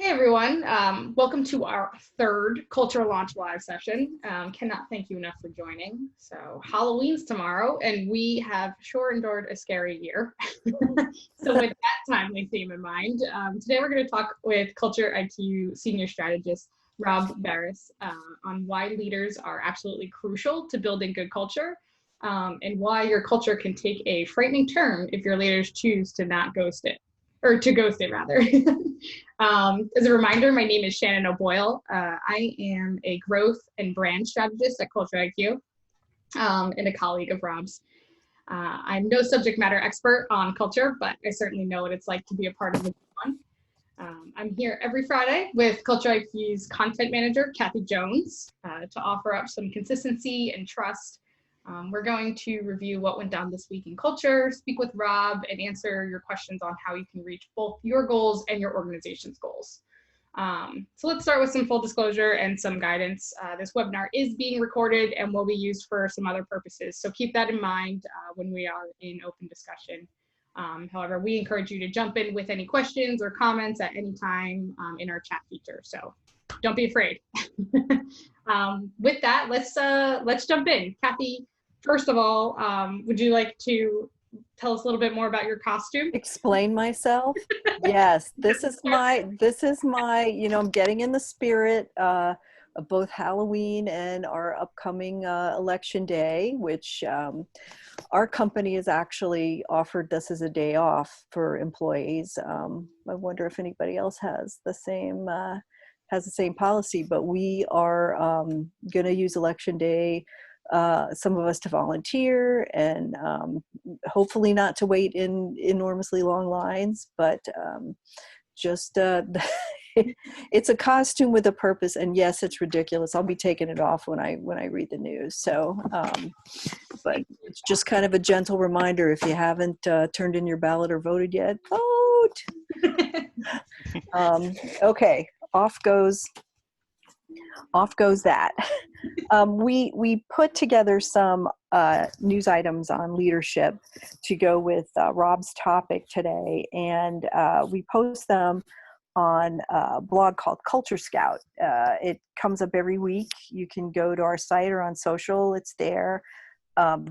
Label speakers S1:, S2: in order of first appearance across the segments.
S1: Hey everyone, welcome to our third Culture Launch live session. Cannot thank you enough for joining. So Halloween's tomorrow and we have sure endured a scary year. So with that timely theme in mind, today we're going to talk with CultureIQ Senior Strategist Rob Beres on why leaders are absolutely crucial to building good culture and why your culture can take a frightening turn if your leaders choose to not ghost it. Or to ghost it rather. As a reminder, my name is Shannon O'Boyle. I am a growth and brand strategist at CultureIQ and a colleague of Rob's. I'm no subject matter expert on culture, but I certainly know what it's like to be a part of a good one. I'm here every Friday with CultureIQ's content manager, Kathy Jones, to offer up some consistency and trust. We're going to review what went down this week in culture, speak with Rob, and answer your questions on how you can reach both your goals and your organization's goals. So let's start with some full disclosure and some guidance. This webinar is being recorded and will be used for some other purposes, so keep that in mind when we are in open discussion. However, we encourage you to jump in with any questions or comments at any time in our chat feature, so don't be afraid. With that, let's jump in. Kathy, first of all, would you like to tell us a little bit more about your costume?
S2: Explain myself? Yes, this is my, I'm getting in the spirit of both Halloween and our upcoming election day, which our company has actually offered this as a day off for employees. I wonder if anybody else has the same policy, but we are going to use election day, some of us to volunteer and hopefully not to wait in enormously long lines, but it's a costume with a purpose. And yes, it's ridiculous. I'll be taking it off when I read the news. So, but it's just kind of a gentle reminder. If you haven't turned in your ballot or voted yet, vote. Okay. Off goes that. We put together some news items on leadership to go with Rob's topic today, and we post them on a blog called Culture Scout. It comes up every week. You can go to our site or on social. It's there.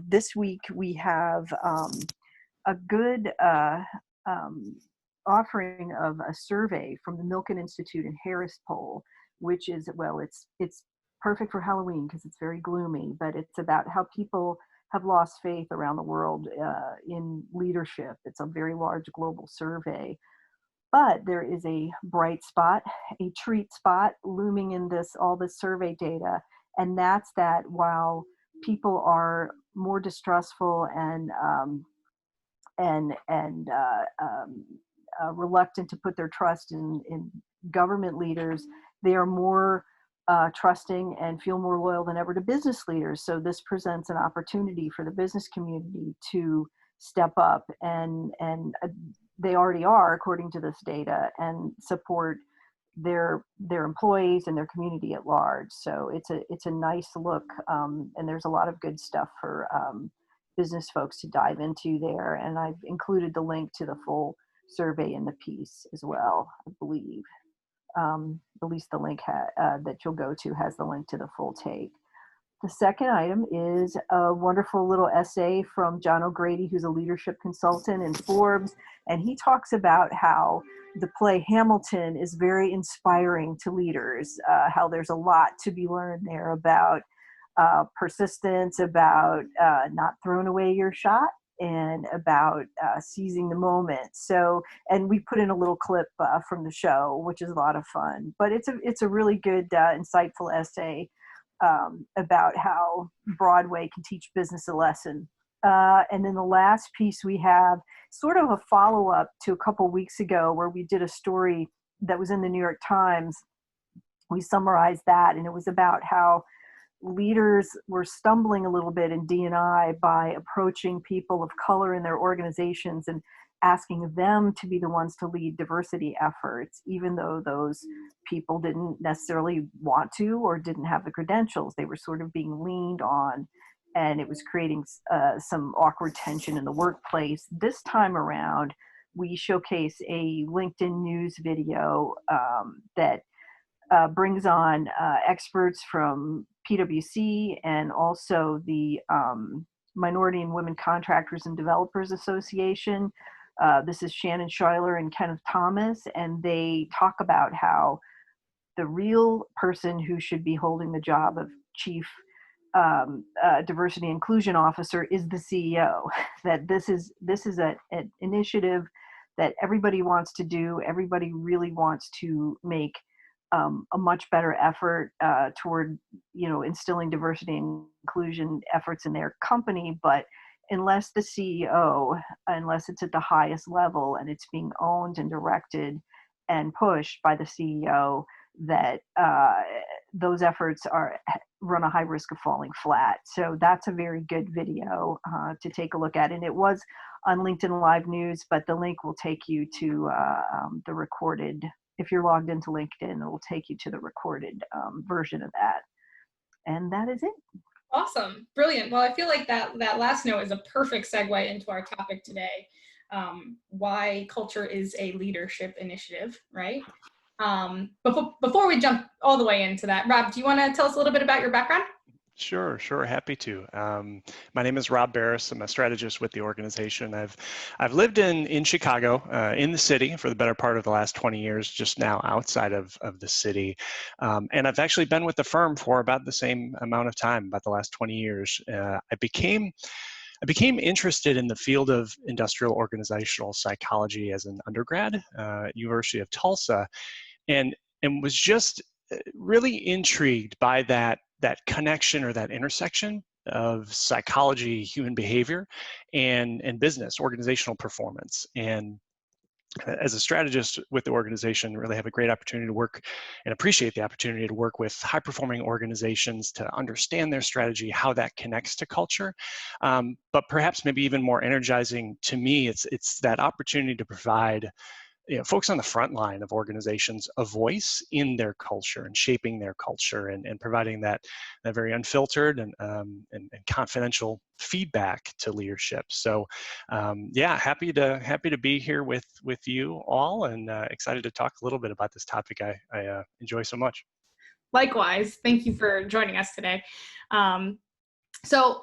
S2: This week we have a good offering of a survey from the Milken Institute and Harris Poll, which is, well, it's perfect for Halloween because it's very gloomy, but it's about how people have lost faith around the world in leadership. It's a very large global survey, but there is a bright spot, a treat spot looming in all this survey data, and that's that while people are more distrustful and reluctant to put their trust in government leaders, they are more trusting and feel more loyal than ever to business leaders. So this presents an opportunity for the business community to step up, and they already are, according to this data, and support their employees and their community at large. So it's a nice look, and there's a lot of good stuff for business folks to dive into there. And I've included the link to the full survey in the piece as well, I believe. At least the link that you'll go to has the link to the full take. The second item is a wonderful little essay from John O'Grady, who's a leadership consultant in Forbes, and he talks about how the play Hamilton is very inspiring to leaders, how there's a lot to be learned there about persistence, about not throwing away your shot, and about seizing the moment. So, and we put in a little clip from the show, which is a lot of fun. But it's a really good, insightful essay about how Broadway can teach business a lesson. And then the last piece we have, sort of a follow-up to a couple weeks ago where we did a story that was in the New York Times. We summarized that, and it was about how leaders were stumbling a little bit in D&I by approaching people of color in their organizations and asking them to be the ones to lead diversity efforts, even though those people didn't necessarily want to or didn't have the credentials. They were sort of being leaned on, and it was creating some awkward tension in the workplace. This time around, we showcase a LinkedIn news video that brings on experts from PwC and also the Minority and Women Contractors and Developers Association. This is Shannon Schuyler and Kenneth Thomas, and they talk about how the real person who should be holding the job of Chief Diversity Inclusion Officer is the CEO. That this is an initiative that everybody wants to do. Everybody really wants to make a much better effort toward, instilling diversity and inclusion efforts in their company. But unless the CEO, unless it's at the highest level and it's being owned and directed and pushed by the CEO, that those efforts run a high risk of falling flat. So that's a very good video to take a look at. And it was on LinkedIn Live News, but the link will take you to the recorded. If you're logged into LinkedIn, it will take you to the recorded version of that. And that is it.
S1: Awesome. Brilliant. Well, I feel like that last note is a perfect segue into our topic today. Why culture is a leadership initiative, right? Before we jump all the way into that, Rob, do you want to tell us a little bit about your background?
S3: Sure, happy to. My name is Rob Beres. I'm a strategist with the organization. I've lived in Chicago, in the city, for the better part of the last 20 years, just now outside of the city. And I've actually been with the firm for about the same amount of time, about the last 20 years. I became interested in the field of industrial organizational psychology as an undergrad at University of Tulsa, and was just really intrigued by that connection or that intersection of psychology, human behavior, and business, organizational performance. And as a strategist with the organization, really have a great opportunity to work and appreciate the opportunity to work with high-performing organizations to understand their strategy, how that connects to culture. But perhaps maybe even more energizing to me, it's that opportunity to provide folks on the front line of organizations a voice in their culture and shaping their culture and providing that very unfiltered and confidential feedback to leadership. So happy to be here with you all, and excited to talk a little bit about this topic I enjoy so much.
S1: Likewise, thank you for joining us today. So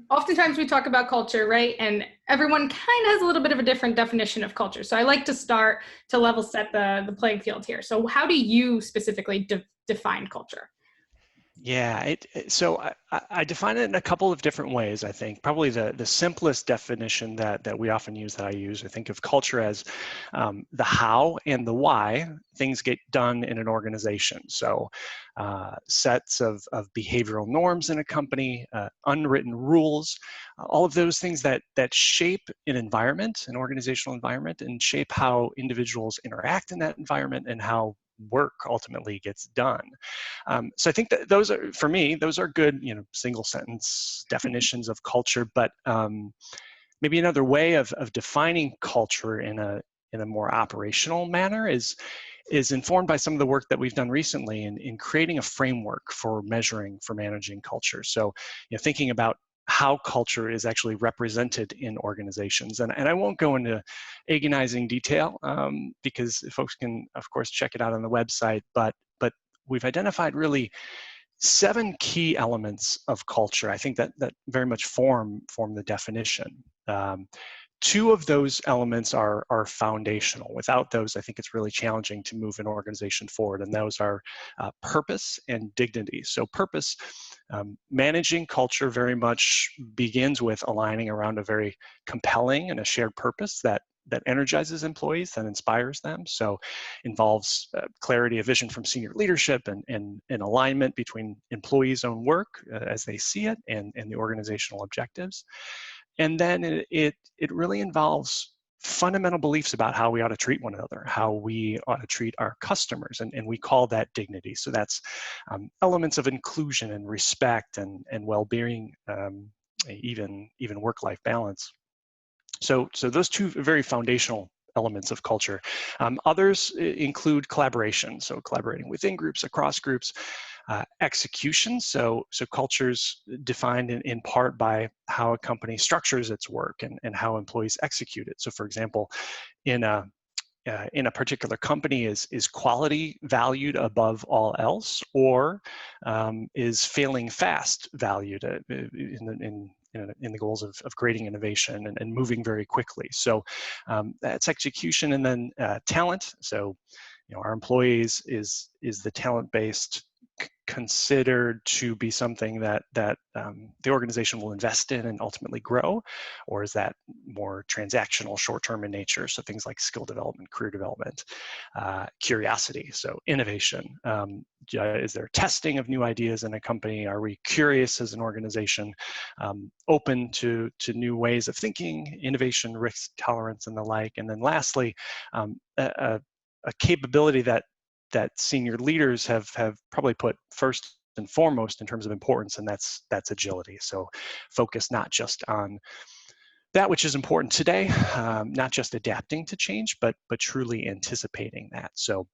S1: oftentimes we talk about culture, right? And everyone kind of has a little bit of a different definition of culture. So I like to start to level set the playing field here. So how do you specifically define culture?
S3: Yeah, so I define it in a couple of different ways, I think. Probably the simplest definition that we often use, that I use, I think of culture as the how and the why things get done in an organization. So sets of behavioral norms in a company, unwritten rules, all of those things that shape an environment, an organizational environment, and shape how individuals interact in that environment and how work ultimately gets done. So I think that those are, for me, those are good, single sentence definitions of culture. But maybe another way of defining culture in a more operational manner is informed by some of the work that we've done recently in creating a framework for measuring, for managing culture. So thinking about how culture is actually represented in organizations. And I won't go into agonizing detail because folks can, of course, check it out on the website, but we've identified really 7 key elements of culture, I think that very much form the definition. 2 of those elements are foundational. Without those, I think it's really challenging to move an organization forward, and those are purpose and dignity. So purpose, managing culture very much begins with aligning around a very compelling and a shared purpose that energizes employees, that inspires them. So involves clarity of vision from senior leadership and alignment between employees' own work as they see it and the organizational objectives. And then it really involves fundamental beliefs about how we ought to treat one another, how we ought to treat our customers, and we call that dignity. So that's elements of inclusion and respect and well-being, even work-life balance. So those 2 very foundational elements of culture. Others include collaboration, so collaborating within groups, across groups, Execution, so culture's defined in part by how a company structures its work and how employees execute it. So for example, in a particular company, is quality valued above all else, or is failing fast valued in the goals of creating innovation and moving very quickly? So that's execution. And then talent. So our employees, is the talent-based considered to be something that the organization will invest in and ultimately grow, or is that more transactional, short-term in nature? So things like skill development, career development, curiosity, so innovation. Is there testing of new ideas in a company? Are we curious as an organization, open to new ways of thinking, innovation, risk tolerance, and the like? And then lastly, a capability that senior leaders have probably put first and foremost in terms of importance, and that's agility. So focus not just on that which is important today, not just adapting to change, but truly anticipating that. So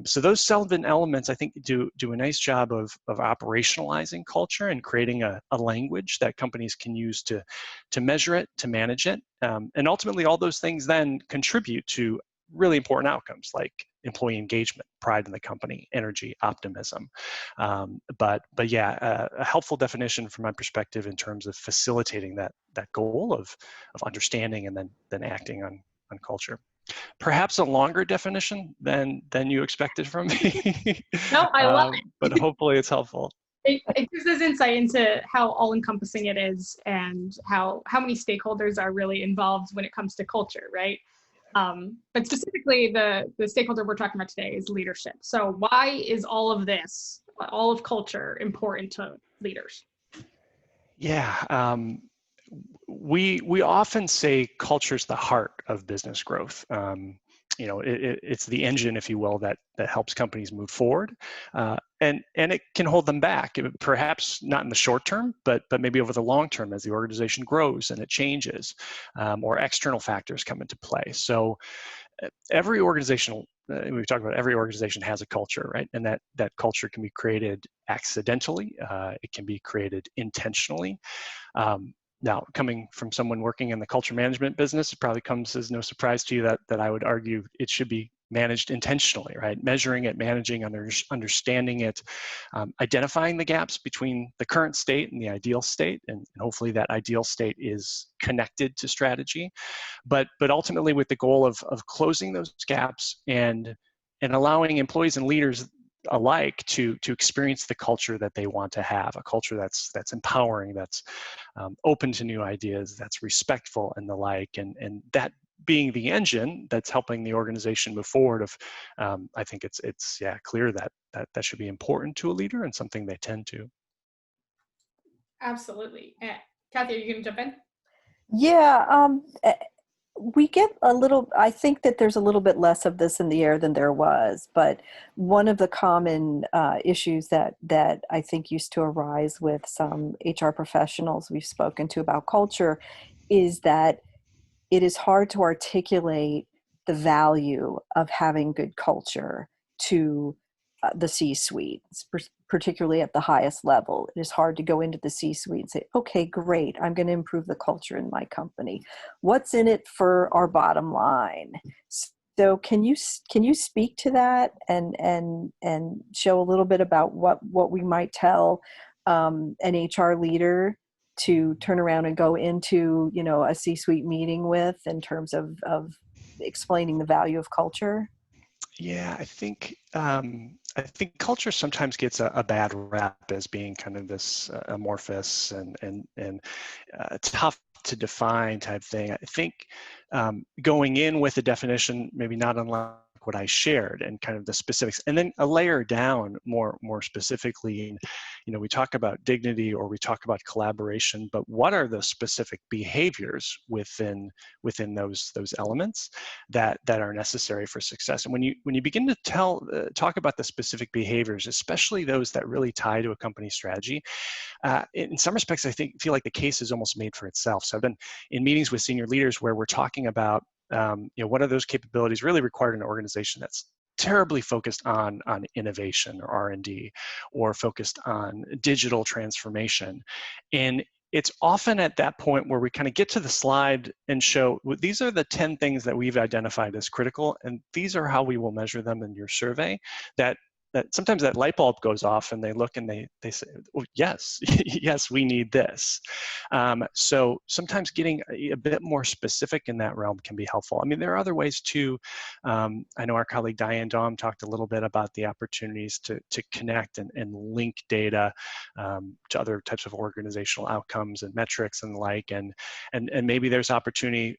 S3: so those 7 elements, I think, do a nice job of operationalizing culture and creating a language that companies can use to measure it, to manage it, and ultimately all those things then contribute to really important outcomes like employee engagement, pride in the company, energy, optimism. But yeah, a helpful definition from my perspective in terms of facilitating that goal of understanding and then acting on culture. Perhaps a longer definition than you expected from me.
S1: No, I love it.
S3: But hopefully it's helpful.
S1: It gives us insight into how all-encompassing it is and how many stakeholders are really involved when it comes to culture, right? But specifically, the stakeholder we're talking about today is leadership. So why is all of this, all of culture, important to leaders?
S3: Yeah, we often say culture's the heart of business growth. It's the engine, if you will, that helps companies move forward, and it can hold them back, perhaps not in the short term, but maybe over the long term as the organization grows and it changes, or external factors come into play. So every organizational, we've talked about, every organization has a culture, right? And that culture can be created accidentally, it can be created intentionally. Now, coming from someone working in the culture management business, it probably comes as no surprise to you that I would argue it should be managed intentionally, right? Measuring it, managing, understanding it, identifying the gaps between the current state and the ideal state, and hopefully that ideal state is connected to strategy, but ultimately with the goal of closing those gaps and allowing employees and leaders alike to experience the culture that they want to have, a culture that's empowering, that's open to new ideas, that's respectful, and the like, and that being the engine that's helping the organization move forward. I think it's clear that should be important to a leader and something they tend to.
S1: Absolutely. Kathy, are you going to jump in?
S2: Yeah, we get I think that there's a little bit less of this in the air than there was, but one of the common issues that I think used to arise with some HR professionals we've spoken to about culture is that it is hard to articulate the value of having good culture to the C-suite, particularly at the highest level. It is hard to go into the C-suite and say, okay, great, I'm going to improve the culture in my company. What's in it for our bottom line? So can you speak to that and show a little bit about what we might tell an HR leader to turn around and go into, a C-suite meeting with, in terms of explaining the value of culture?
S3: Yeah, I think culture sometimes gets a bad rap as being kind of this amorphous and tough to define type thing. I think going in with a definition, maybe not unlike what I shared, and kind of the specifics, and then a layer down more specifically. We talk about dignity, or we talk about collaboration, but what are the specific behaviors within those elements that are necessary for success? And when you begin to talk about the specific behaviors, especially those that really tie to a company strategy, in some respects, I feel like the case is almost made for itself. So I've been in meetings with senior leaders where we're talking about what are those capabilities really required in an organization that's terribly focused on innovation or R&D, or focused on digital transformation. And it's often at that point where we kind of get to the slide and show, well, these are the 10 things that we've identified as critical, and these are how we will measure them in your survey, that sometimes that light bulb goes off and they look and they say, oh, yes, yes, we need this. So sometimes getting a bit more specific in that realm can be helpful. I mean, there are other ways too. I know our colleague Diane Daum talked a little bit about the opportunities to connect and link data to other types of organizational outcomes and metrics and the like. And maybe there's opportunity,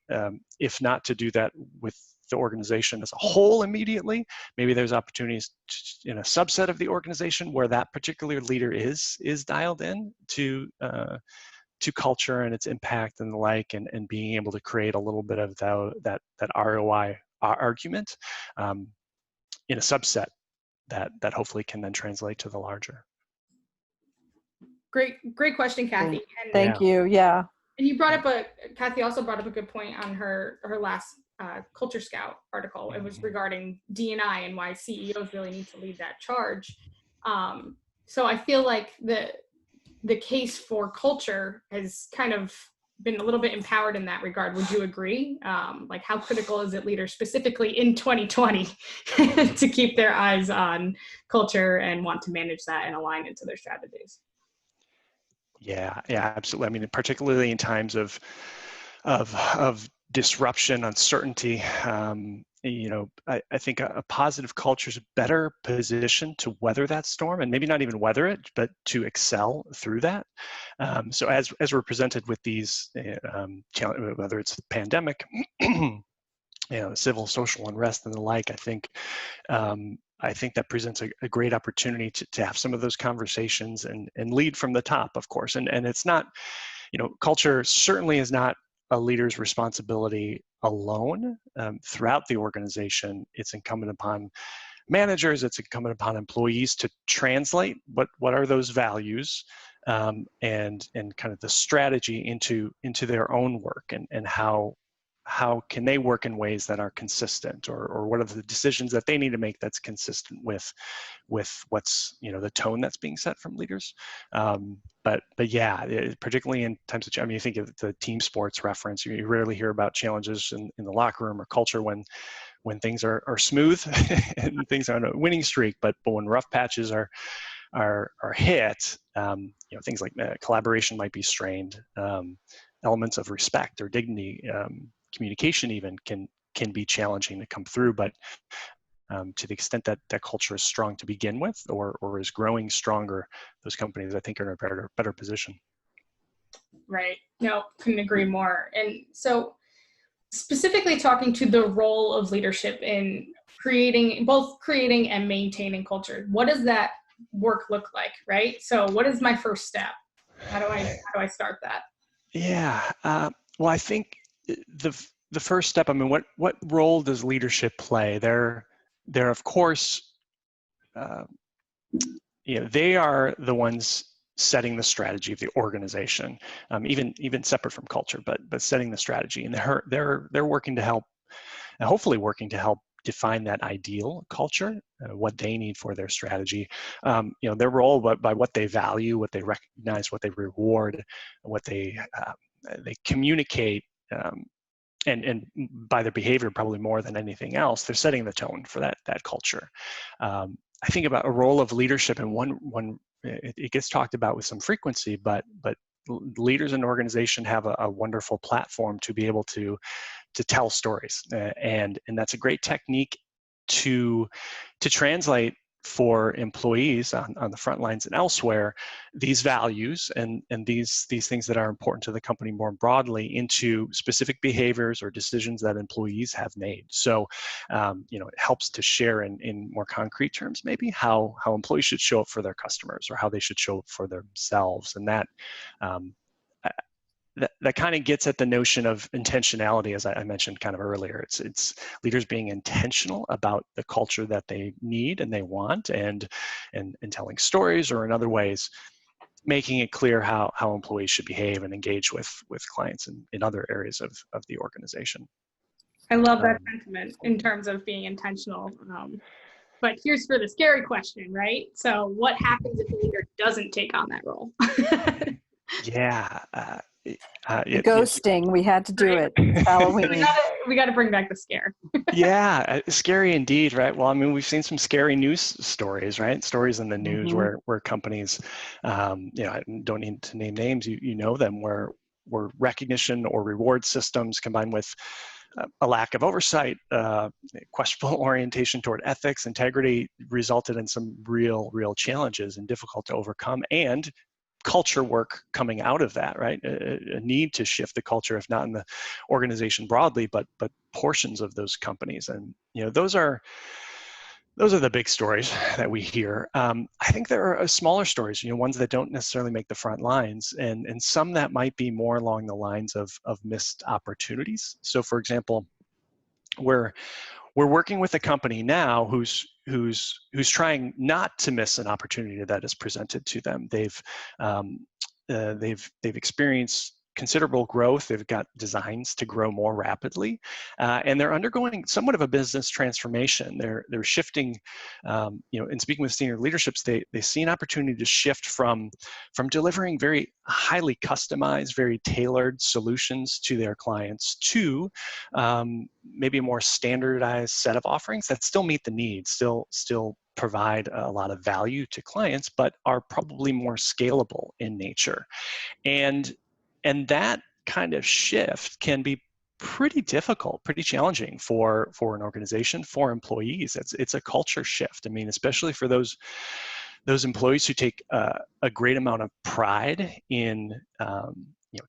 S3: if not to do that with the organization as a whole immediately, maybe there's opportunities in a subset of the organization where that particular leader is dialed in to culture and its impact and the like, and being able to create a little bit of that ROI argument in a subset that hopefully can then translate to the larger.
S1: Great question, Kathy. And
S2: Thank you. Yeah.
S1: And you brought up Kathy also brought up a good point on her last Culture Scout article. It was regarding D&I and why CEOs really need to lead that charge. So I feel like the case for culture has kind of been a little bit empowered in that regard. Would you agree? Like, how critical is it, leaders specifically in 2020 to keep their eyes on culture and want to manage that and align it to their strategies?
S3: Yeah, absolutely. I mean, particularly in times of disruption, uncertainty, I think a positive culture is better positioned to weather that storm, and maybe not even weather it, but to excel through that. So as we're presented with these challenges, whether it's the pandemic, civil, social unrest, and the like, I think that presents a great opportunity to have some of those conversations and lead from the top, of course. And it's not, culture certainly is not a leader's responsibility alone. Throughout the organization, it's incumbent upon managers, it's incumbent upon employees to translate what are those values and kind of the strategy into their own work, and how can they work in ways that are consistent, or what are the decisions that they need to make that's consistent with what's, the tone that's being set from leaders. But yeah, particularly in times of, you think of the team sports reference, you rarely hear about challenges in the locker room or culture when things are smooth and things are on a winning streak, but when rough patches are hit, things like collaboration might be strained, elements of respect or dignity, communication even can be challenging to come through. But to the extent that culture is strong to begin with, or is growing stronger, those companies, I think, are in a better position. Right.
S1: No, couldn't agree more. And so specifically talking to the role of leadership in both creating and maintaining culture, what does that work look like, right? So what is my first step? How do I start that?
S3: Yeah. Well, I think the first step, what role does leadership play? They're of course, they are the ones setting the strategy of the organization, even separate from culture, but setting the strategy, and they're working to help, hopefully working to help define that ideal culture, what they need for their strategy. Their role by what they value, what they recognize, what they reward, what they communicate, and by their behavior, probably more than anything else, they're setting the tone for that culture. I think about a role of leadership, and one it gets talked about with some frequency, but leaders in an organization have a wonderful platform to be able to tell stories, and that's a great technique to translate for employees on the front lines and elsewhere these values and these things that are important to the company more broadly into specific behaviors or decisions that employees have made. So it helps to share in more concrete terms maybe how employees should show up for their customers, or how they should show up for themselves. And that that kind of gets at the notion of intentionality, as I mentioned kind of earlier. It's leaders being intentional about the culture that they need and they want, and telling stories, or in other ways, making it clear how employees should behave and engage with clients in other areas of the organization.
S1: I love that sentiment in terms of being intentional. But here's for the scary question, right? So what happens if the leader doesn't take on that role?
S3: Yeah.
S2: Ghosting, we had to do it. It's Halloween.
S1: We gotta bring back the scare.
S3: Yeah, scary indeed, right? Well, I mean, we've seen some scary news stories, right? Stories in the news
S2: Mm-hmm.
S3: where companies, I don't need to name names, you know them, where recognition or reward systems combined with a lack of oversight, questionable orientation toward ethics, integrity resulted in some real challenges and difficult to overcome, and culture work coming out of that, right? A need to shift the culture, if not in the organization broadly, but portions of those companies. And those are the big stories that we hear. I think there are smaller stories, ones that don't necessarily make the front lines, and some that might be more along the lines of missed opportunities. So, for example, we're working with a company now who's trying not to miss an opportunity that is presented to them. They've experienced considerable growth. They've got designs to grow more rapidly, and they're undergoing somewhat of a business transformation. They're shifting, in speaking with senior leaderships, they see an opportunity to shift from delivering very highly customized, very tailored solutions to their clients to maybe a more standardized set of offerings that still meet the needs, still provide a lot of value to clients, but are probably more scalable in nature. And that kind of shift can be pretty difficult, pretty challenging for an organization, for employees. It's a culture shift. I mean, especially for those employees who take a great amount of pride in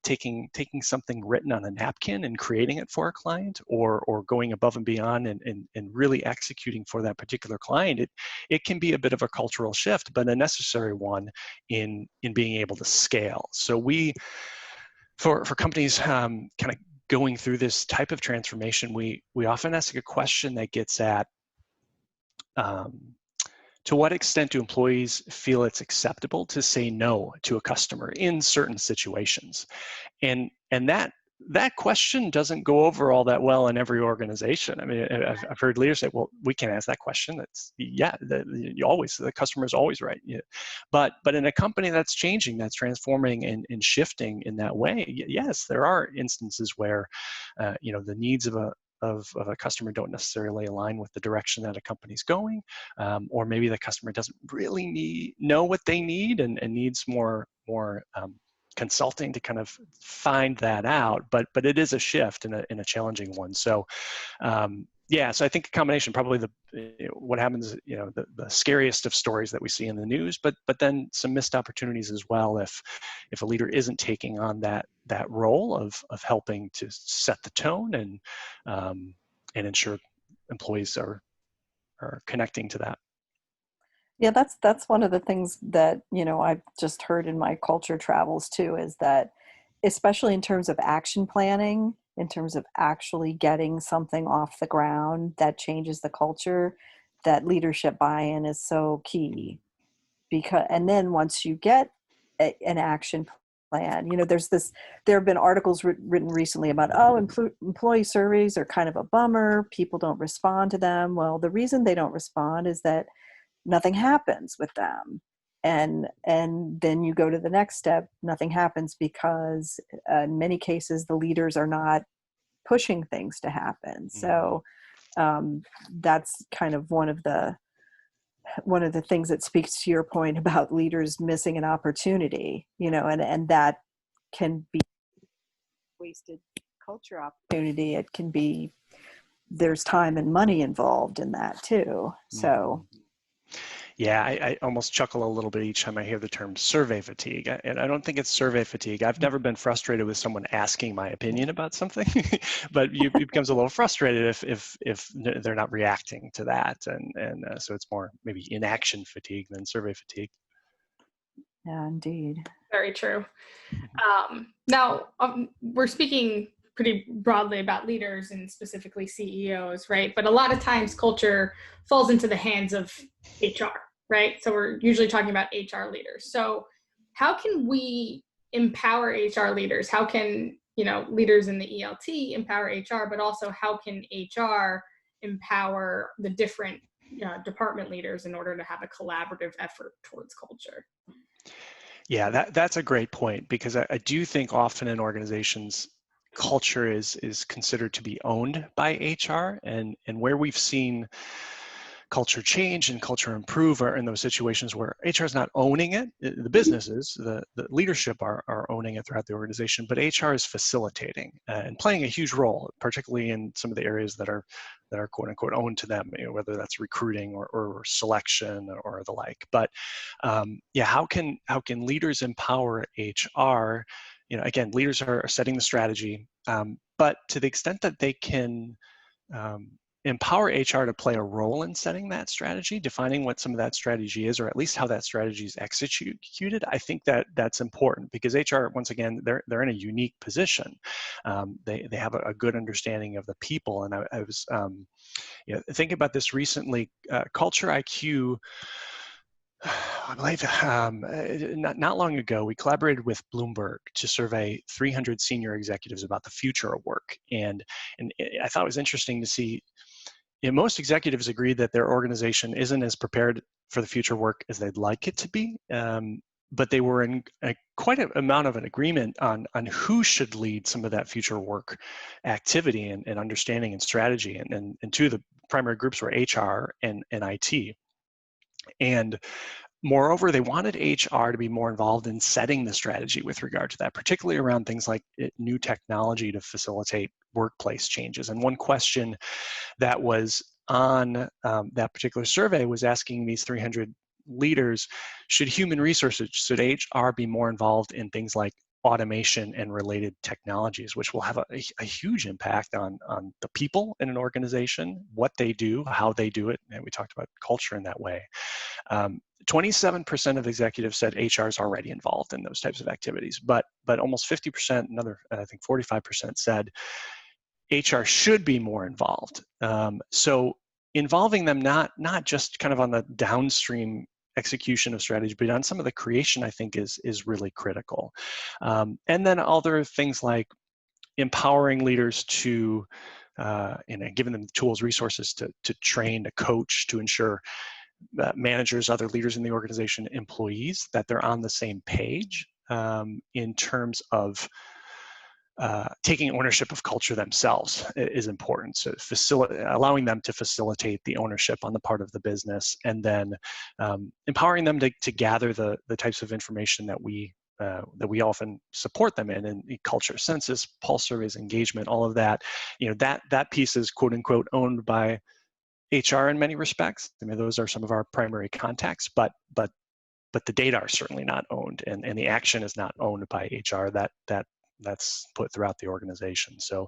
S3: taking something written on a napkin and creating it for a client, or going above and beyond and really executing for that particular client. It can be a bit of a cultural shift, but a necessary one in being able to scale. So for companies kind of going through this type of transformation, we often ask a question that gets at to what extent do employees feel it's acceptable to say no to a customer in certain situations? And that question doesn't go over all that well in every organization. I mean, I've heard leaders say, "Well, we can ask that question." That's the customer is always right. Yeah. But in a company that's changing, that's transforming and shifting in that way, yes, there are instances where the needs of a customer don't necessarily align with the direction that a company's going, or maybe the customer doesn't really know what they need and needs more consulting to kind of find that out. But it is a shift in a challenging one. So so I think a combination, probably what happens, the scariest of stories that we see in the news, but then some missed opportunities as well if a leader isn't taking on that role of helping to set the tone and ensure employees are connecting to that.
S2: Yeah, that's one of the things that, I've just heard in my culture travels too, is that especially in terms of action planning, in terms of actually getting something off the ground that changes the culture, that leadership buy-in is so key. And then once you get an action plan, there have been articles written recently about, employee surveys are kind of a bummer. People don't respond to them. Well, the reason they don't respond is that nothing happens with them. And then you go to the next step, nothing happens because in many cases the leaders are not pushing things to happen. So that's kind of one of the things that speaks to your point about leaders missing an opportunity, and that can be wasted culture opportunity. It can be, there's time and money involved in that too. So
S3: yeah, I almost chuckle a little bit each time I hear the term survey fatigue. And I don't think it's survey fatigue. I've never been frustrated with someone asking my opinion about something, but it becomes a little frustrated if they're not reacting to that. And so it's more maybe inaction fatigue than survey fatigue.
S2: Yeah, indeed.
S1: Very true. Now, we're speaking pretty broadly about leaders and specifically CEOs, right? But a lot of times culture falls into the hands of HR, right? So we're usually talking about HR leaders. So how can we empower HR leaders? How can, leaders in the ELT empower HR, but also how can HR empower the different department leaders in order to have a collaborative effort towards culture?
S3: Yeah, that's a great point, because I do think often in organizations, culture is considered to be owned by HR, and where we've seen culture change and culture improve are in those situations where HR is not owning it. The businesses, the leadership are owning it throughout the organization, but HR is facilitating and playing a huge role, particularly in some of the areas that are quote unquote owned to them, whether that's recruiting or selection or the like. But yeah, how can leaders empower HR? Again, leaders are setting the strategy, but to the extent that they can empower HR to play a role in setting that strategy, defining what some of that strategy is, or at least how that strategy is executed, I think that's important, because HR, once again, they're in a unique position. They have a good understanding of the people, and I was thinking about this recently. CultureIQ, I believe not long ago, we collaborated with Bloomberg to survey 300 senior executives about the future of work, and I thought it was interesting to see. Most executives agree that their organization isn't as prepared for the future work as they'd like it to be, but they were in quite an amount of an agreement on who should lead some of that future work activity and understanding and strategy. And two of the primary groups were HR and IT. And moreover, they wanted HR to be more involved in setting the strategy with regard to that, particularly around things like new technology to facilitate workplace changes. And one question that was on that particular survey was asking these 300 leaders, should human resources, should HR be more involved in things like automation and related technologies, which will have a huge impact on the people in an organization, what they do, how they do it, and we talked about culture in that way. 27% of executives said HR is already involved in those types of activities, but almost 50%, another I think 45% said HR should be more involved. So involving them not just kind of on the downstream execution of strategy, but on some of the creation, I think is really critical. And then other things like empowering leaders to, giving them the tools, resources to train, to coach, to ensure managers, other leaders in the organization, employees, that they're on the same page in terms of taking ownership of culture themselves is important. So allowing them to facilitate the ownership on the part of the business, and then empowering them to gather the types of information that we often support them in culture, census, pulse surveys, engagement, all of that. That piece is quote unquote owned by HR in many respects. I mean, those are some of our primary contacts, but the data are certainly not owned, and the action is not owned by HR. That's put throughout the organization. So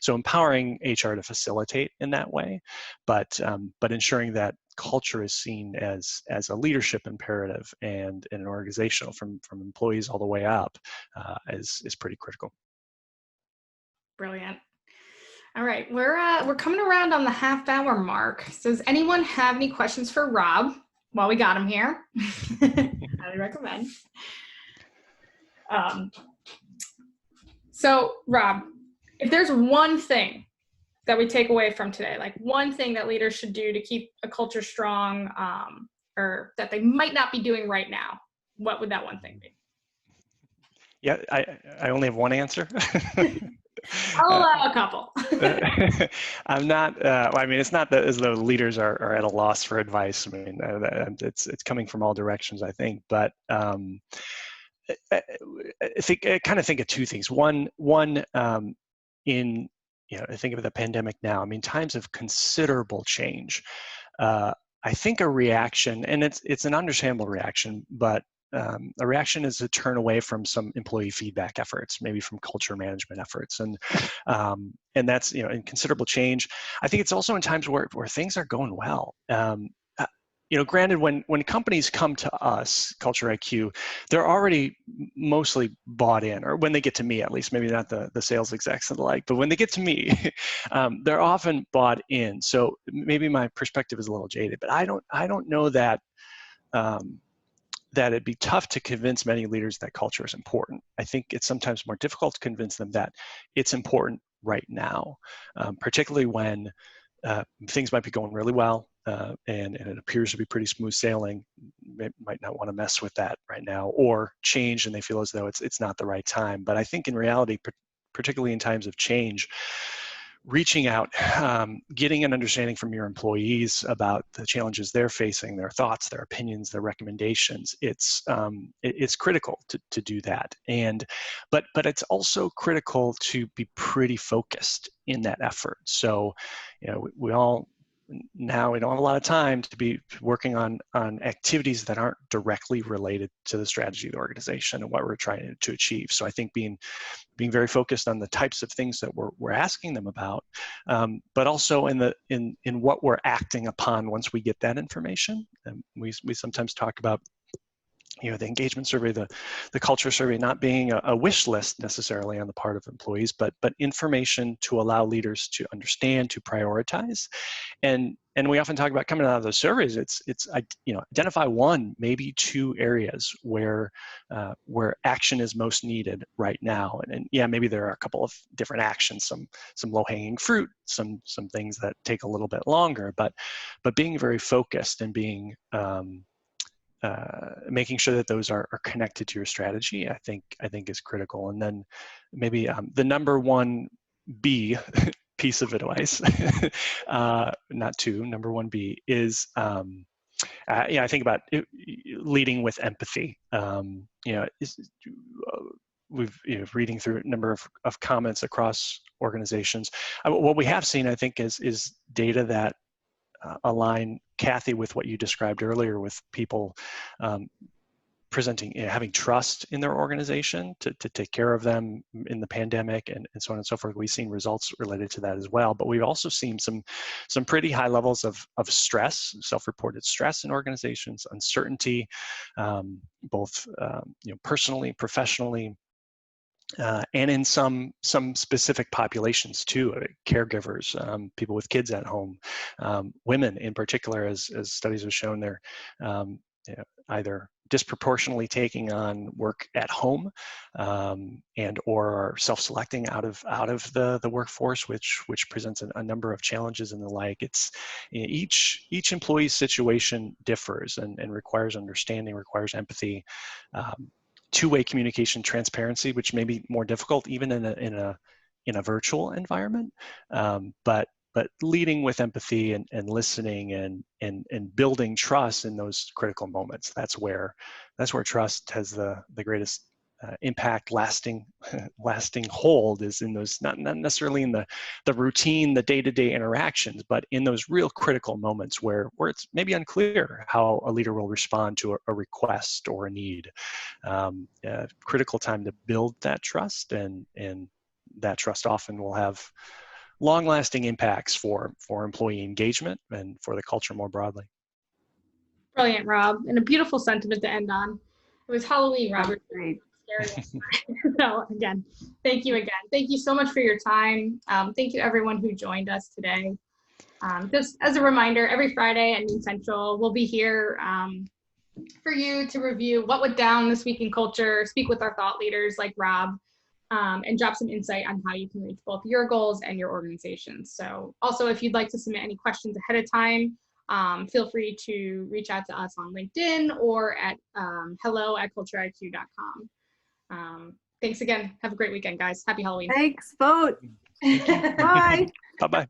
S3: empowering HR to facilitate in that way, but ensuring that culture is seen as a leadership imperative and an organizational from employees all the way up is pretty critical.
S1: Brilliant. All right, we're coming around on the half-hour mark. So does anyone have any questions for Rob while we got him here? Highly recommend. So Rob, if there's one thing that we take away from today, like one thing that leaders should do to keep a culture strong, or that they might not be doing right now, what would that one thing be?
S3: Yeah, I only have one answer.
S1: I'll allow a couple.
S3: I'm not. I mean, it's not that as though leaders are at a loss for advice. I mean, it's coming from all directions, I think. But I kind of think of two things. One, in I think of the pandemic now. I mean, times of considerable change. I think a reaction, and it's an understandable reaction, but a reaction is to turn away from some employee feedback efforts, maybe from culture management efforts, and that's in considerable change. I think it's also in times where things are going well. Granted, when companies come to us, CultureIQ, they're already mostly bought in, or when they get to me, at least, maybe not the sales execs and the like, but when they get to me, they're often bought in. So maybe my perspective is a little jaded, but I don't know that that it'd be tough to convince many leaders that culture is important. I think it's sometimes more difficult to convince them that it's important right now, particularly when things might be going really well. and it appears to be pretty smooth sailing, might not want to mess with that right now, or change and they feel as though it's not the right time. But I think in reality, particularly in times of change, reaching out, getting an understanding from your employees about the challenges they're facing, their thoughts, their opinions, their recommendations, it's critical to do that. But it's also critical to be pretty focused in that effort. So, we all now we don't have a lot of time to be working on activities that aren't directly related to the strategy of the organization and what we're trying to achieve. So I think being very focused on the types of things that we're asking them about, but also in what we're acting upon once we get that information. And we sometimes talk about the engagement survey, the culture survey not being a wish list necessarily on the part of employees, but information to allow leaders to understand, to prioritize. And we often talk about coming out of those surveys, it's identify one, maybe two areas where action is most needed right now. And yeah, maybe there are a couple of different actions, some low-hanging fruit, some things that take a little bit longer, but being very focused and being making sure that those are connected to your strategy, I think is critical. And then maybe the number one B piece of advice, not two, number one B is, I think about leading with empathy. We've reading through a number of comments across organizations. What we have seen, I think, is data that align, Kathy, with what you described earlier, with people presenting, having trust in their organization to take care of them in the pandemic and so on and so forth. We've seen results related to that as well, but we've also seen some pretty high levels of stress, self-reported stress in organizations, uncertainty, both personally, professionally, and in some specific populations too, caregivers, people with kids at home, women in particular, as studies have shown, they're either disproportionately taking on work at home, and or are self-selecting out of the workforce, which presents a number of challenges and the like. It's each employee's situation differs and requires understanding, requires empathy. Two-way communication, transparency, which may be more difficult even in a virtual environment, but leading with empathy and listening and building trust in those critical moments. That's where trust has the greatest impact, lasting hold, is in those, not necessarily in the routine, the day-to-day interactions, but in those real critical moments where it's maybe unclear how a leader will respond to a request or a need. Critical time to build that trust, and that trust often will have long-lasting impacts for employee engagement and for the culture more broadly.
S1: Brilliant, Rob, and a beautiful sentiment to end on. It was Halloween, Robert.
S2: Great.
S1: So again, thank you again. Thank you so much for your time. Thank you everyone who joined us today. Just as a reminder, every Friday at noon Central, we'll be here for you to review what went down this week in culture, speak with our thought leaders like Rob, and drop some insight on how you can reach both your goals and your organizations. So also, if you'd like to submit any questions ahead of time, feel free to reach out to us on LinkedIn or at hello@cultureiq.com. Thanks again. Have a great weekend, guys. Happy Halloween.
S2: Thanks, vote. Bye.
S3: Bye-bye.